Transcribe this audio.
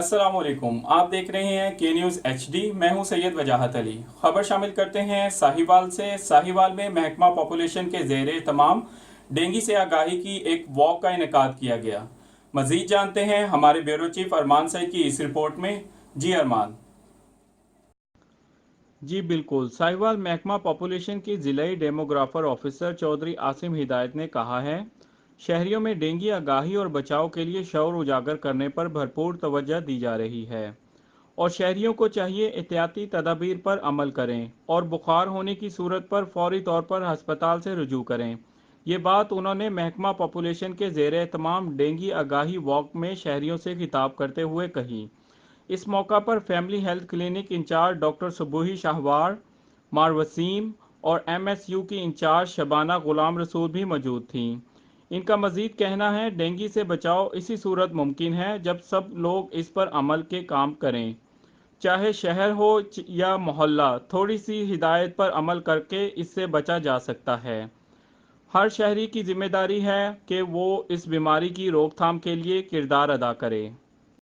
अस्सलामुअलैकुम। आप देख रहे हैं के न्यूज़ HD। मैं हूं सैयद वजाहत अली। खबर शामिल करते हैं साहिवाल से। साहिवाल में महकमा पॉपुलेशन के ज़ेरे तमाम डेंगू से आगाही की एक वॉक का इनेकाद किया गया। मज़ीद जानते हैं हमारे ब्यूरो चीफ अरमान सईद की इस रिपोर्ट में। जी अरमान। जी बिल्कुल। साहिवाल महकमा पॉपुलेशन की ज़िलाई डेमोग्राफर ऑफिसर चौधरी आसिम हिदायत ने कहा है, शहरियों में डेंगू आगाही और बचाव के लिए शऊर उजागर करने पर भरपूर तवज्जो दी जा रही है और शहरियों को चाहिए एहतियाती तदाबीर पर अमल करें और बुखार होने की सूरत पर फौरी तौर पर हस्पताल से रुजू करें। ये बात उन्होंने महकमा पॉपुलेशन के ज़ेरे तमाम डेंगू आगाही वॉक में शहरियों से खिताब करते हुए कही। इस मौका पर family health clinic incharge doctor Subuhi Shahwar, मार वसीम और MSU की इंचार्ज शबाना गुलाम रसूल भी मौजूद थीं। इनका मजीद कहना है, डेंगू से बचाव इसी सूरत मुमकिन है जब सब लोग इस पर अमल के काम करें। चाहे शहर हो या मोहल्ला, थोड़ी सी हिदायत पर अमल करके इससे बचा जा सकता है। हर शहरी की जिम्मेदारी है कि वो इस बीमारी की रोकथाम के लिए किरदार अदा करे।